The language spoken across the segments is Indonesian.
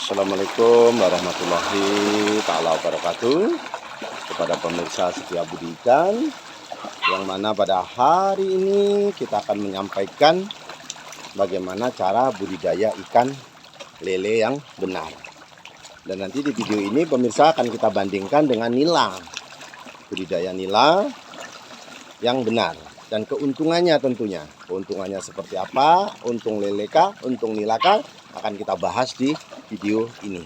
Assalamualaikum warahmatullahi taala wabarakatuh. Kepada pemirsa setia budi ikan, yang mana pada hari ini kita akan menyampaikan bagaimana cara budidaya ikan lele yang benar. Dan nanti di video ini pemirsa akan kita bandingkan dengan nila, budidaya nila yang benar dan keuntungannya tentunya. Keuntungannya seperti apa, untung lele kah, untung nila kah, akan kita bahas di video ini.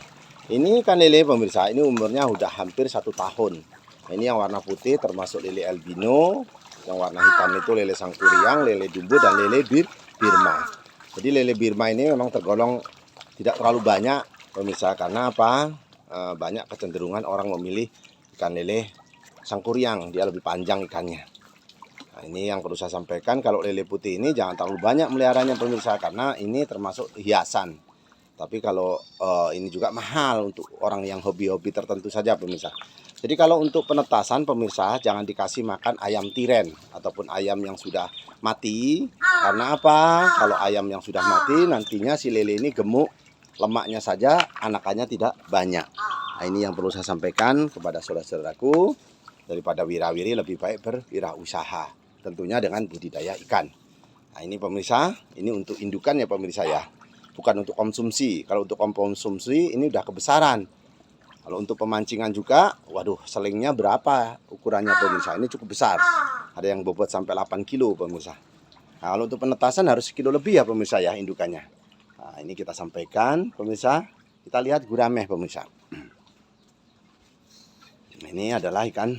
Ini ikan lele pemirsa, ini umurnya udah hampir 1 tahun. Ini yang warna putih termasuk lele albino, yang warna hitam itu lele sangkuriang, lele dumbo, dan lele Birma. Jadi lele Birma ini memang tergolong tidak terlalu banyak pemirsa, karena apa? Banyak kecenderungan orang memilih ikan lele sangkuriang, dia lebih panjang ikannya. Nah, ini yang perlu saya sampaikan, kalau lele putih ini jangan terlalu banyak meliharanya pemirsa, karena ini termasuk hiasan. Tapi kalau ini juga mahal untuk orang yang hobi-hobi tertentu saja pemirsa. Jadi kalau untuk penetasan pemirsa, jangan dikasih makan ayam tiren ataupun ayam yang sudah mati. Karena apa? Kalau ayam yang sudah mati nantinya si lele ini gemuk, lemaknya saja, anakannya tidak banyak. Nah, ini yang perlu saya sampaikan kepada saudara-saudaraku. Daripada wira-wiri lebih baik berwirausaha, tentunya dengan budidaya ikan. Nah ini pemirsa, ini untuk indukan ya pemirsa ya, bukan untuk konsumsi. Kalau untuk konsumsi ini udah kebesaran. Kalau untuk pemancingan juga, waduh, selingnya berapa ukurannya pemirsa? Ini cukup besar. Ada yang bobot sampai 8 kilo pemirsa. Nah, kalau untuk penetasan harus 1 kilo lebih ya pemirsa ya indukannya. Nah, ini kita sampaikan pemirsa. Kita lihat gurame pemirsa. Ini adalah ikan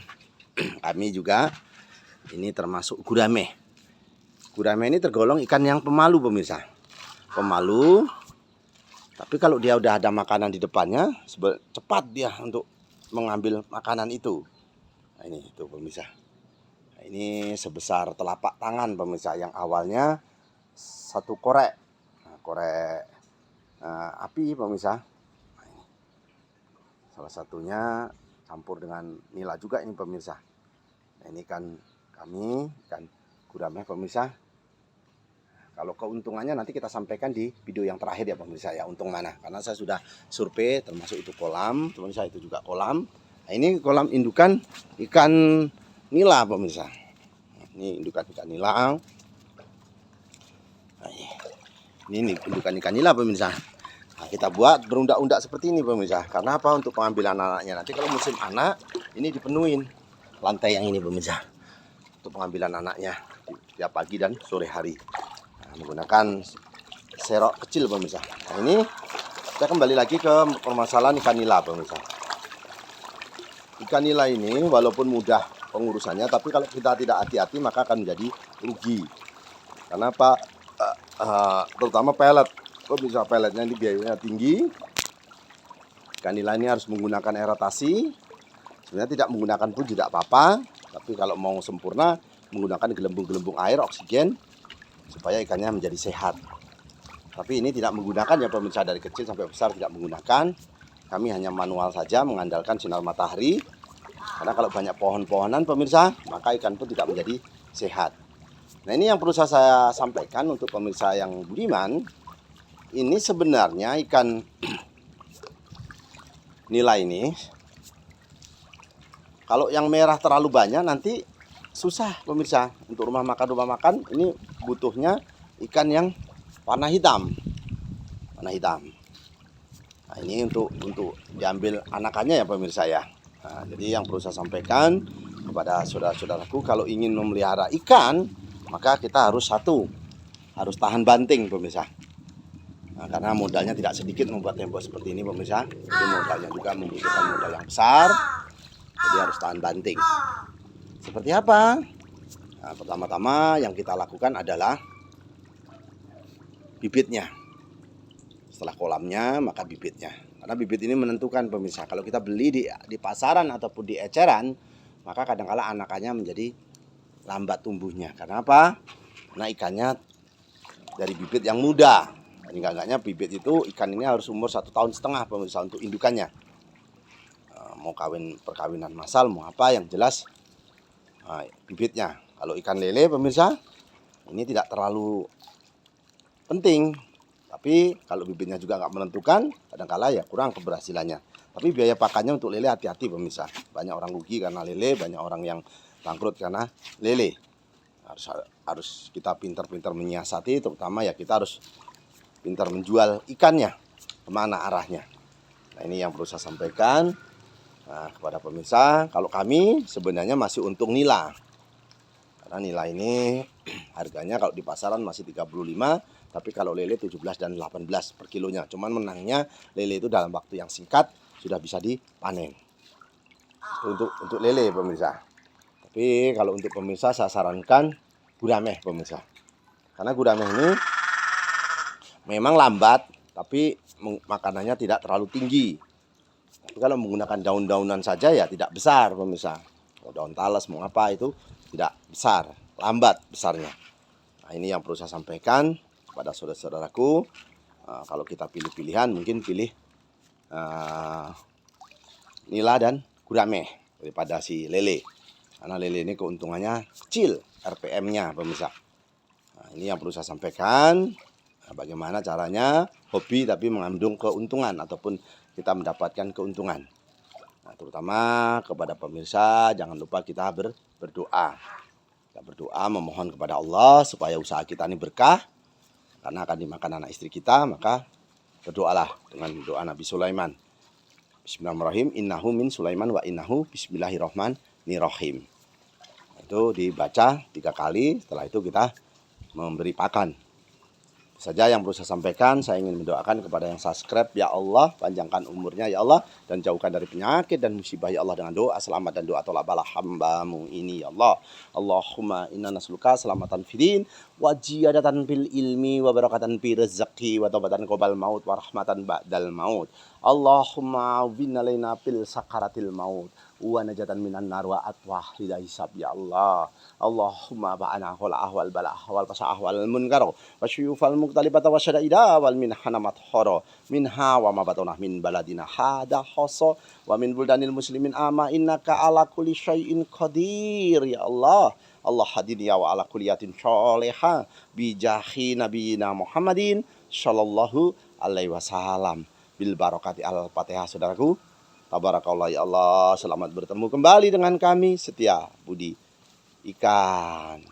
kami juga. Ini termasuk gurame. Gurame ini tergolong ikan yang pemalu pemirsa. Pemalu. Tapi kalau dia udah ada makanan di depannya, cepat dia untuk mengambil makanan itu. Nah, ini itu pemirsa. Nah, ini sebesar telapak tangan pemirsa, yang awalnya 1 korek. Nah, korek api pemirsa. Nah, ini. Salah satunya campur dengan nila juga ini pemirsa. Nah, ini kan kami ikan gurame pemirsa. Kalau keuntungannya nanti kita sampaikan di video yang terakhir ya pemirsa ya, untung mana. Karena saya sudah survei, termasuk itu kolam, pemirsa, itu juga kolam. Nah, ini kolam indukan ikan nila pemirsa. Ini indukan ikan nila. Nah, ini indukan ikan nila pemirsa. Nah, kita buat berundak-undak seperti ini pemirsa. Karena apa? Untuk pengambilan anaknya. Nanti kalau musim anak, ini dipenuhin lantai yang ini pemirsa. Untuk pengambilan anaknya tiap pagi dan sore hari. Menggunakan serok kecil pemirsa. Nah, ini kita kembali lagi ke permasalahan ikan nila pemirsa. Ikan nila ini walaupun mudah pengurusannya, tapi kalau kita tidak hati-hati maka akan menjadi rugi. Karena apa? Terutama pelet pemirsa, peletnya ini biayanya tinggi. Ikan nila ini harus menggunakan aerotasi. Sebenarnya tidak menggunakan pun tidak apa-apa, tapi kalau mau sempurna menggunakan gelembung-gelembung air oksigen supaya ikannya menjadi sehat. Tapi ini tidak menggunakan ya pemirsa, dari kecil sampai besar tidak menggunakan. Kami hanya manual saja, mengandalkan sinar matahari. Karena kalau banyak pohon-pohonan pemirsa, maka ikan pun tidak menjadi sehat. Nah, ini yang perlu saya sampaikan untuk pemirsa yang budiman. Ini sebenarnya ikan nila ini, kalau yang merah terlalu banyak nanti susah pemirsa. Untuk rumah makan ini butuhnya ikan yang warna hitam. Warna hitam. Nah, ini untuk diambil anakannya ya pemirsa ya. Nah, jadi yang perlu saya sampaikan kepada saudara-saudaraku, kalau ingin memelihara ikan, maka kita harus harus tahan banting pemirsa. Nah, karena modalnya tidak sedikit membuat tembok seperti ini pemirsa. Jadi modalnya juga membutuhkan modal yang besar. Jadi harus tahan banting. Seperti apa? Nah, pertama-tama yang kita lakukan adalah bibitnya. Setelah kolamnya, maka bibitnya. Karena bibit ini menentukan pemirsa. Kalau kita beli di pasaran ataupun di eceran, maka kadang-kala anakannya menjadi lambat tumbuhnya. Karena apa? Karena ikannya dari bibit yang muda. Enggak-enggaknya bibit itu, ikan ini harus umur 1,5 tahun pemirsa untuk indukannya. Mau perkawinan massal, mau apa, yang jelas bibitnya. Kalau ikan lele pemirsa, ini tidak terlalu penting, Tapi kalau bibitnya juga nggak menentukan, kadang-kala ya kurang keberhasilannya. Tapi biaya pakannya untuk lele hati-hati pemirsa. Banyak orang rugi karena lele, banyak orang yang bangkrut karena lele. Harus kita pintar-pintar menyiasati, terutama ya kita harus pintar menjual ikannya, kemana arahnya. Nah ini yang perlu saya sampaikan kepada pemirsa. Kalau kami sebenarnya masih untung nila. Karena nila ini harganya kalau di pasaran masih 35, tapi kalau lele 17 dan 18 per kilonya. Cuman menangnya lele itu dalam waktu yang singkat sudah bisa dipanen. Untuk lele pemirsa. Tapi kalau untuk pemirsa saya sarankan gurame pemirsa. Karena gurame ini memang lambat, tapi makanannya tidak terlalu tinggi. Tapi kalau menggunakan daun-daunan saja ya tidak besar pemirsa. Mau daun talas mau apa itu tidak besar, lambat besarnya. Nah ini yang perlu saya sampaikan kepada saudara-saudaraku. Kalau kita pilih pilihan mungkin pilih nila dan gurame daripada si lele. Karena lele ini keuntungannya kecil RPM-nya pemirsa. Nah ini yang perlu saya sampaikan. Bagaimana caranya hobi tapi mengandung keuntungan ataupun kita mendapatkan keuntungan. Nah, terutama kepada pemirsa jangan lupa kita berdoa. Kita berdoa memohon kepada Allah supaya usaha kita ini berkah karena akan dimakan anak istri kita, maka berdoalah dengan doa Nabi Sulaiman. Bismillahirrahmanirrahim. Innahu min Sulaiman wa innahu bismillahirrahmanirrahim. Itu dibaca 3 kali, setelah itu kita memberi pakan. Saja yang perlu saya sampaikan. Saya ingin mendoakan kepada yang subscribe, ya Allah panjangkan umurnya ya Allah, dan jauhkan dari penyakit dan musibah ya Allah, dengan doa selamat dan doa tolak bala hamba-Mu ini ya Allah. Allahumma inna nas'aluka selamatan fidin wa ziyadatan fil ilmi wa barakatan fi rezeki wa taubatan qabal maut wa rahmatan ba'dal maut. Allahumma awwin alaina fil sakaratil maut wa najatan minan nar wa atwah hidayah hisab ya Allah. Allahumma ba'ana hol ahwal bala ahwal pasa ahwal munkar wa syuyufal muqtalibata wa syadaida wal min hanamat horo minha wa ma batonah min baladina hada hoso wa min buldanil muslimin ama innaka ala kulli syai'in qadir ya Allah. Allah hadini ya wa ala kuliyatin sholehah bijahi nabiyina Muhammadin sallallahu alaihi wasallam bil barakati al-fatihah. Saudaraku, tabarakallah ya Allah, selamat bertemu kembali dengan kami Setia Budi Ikan.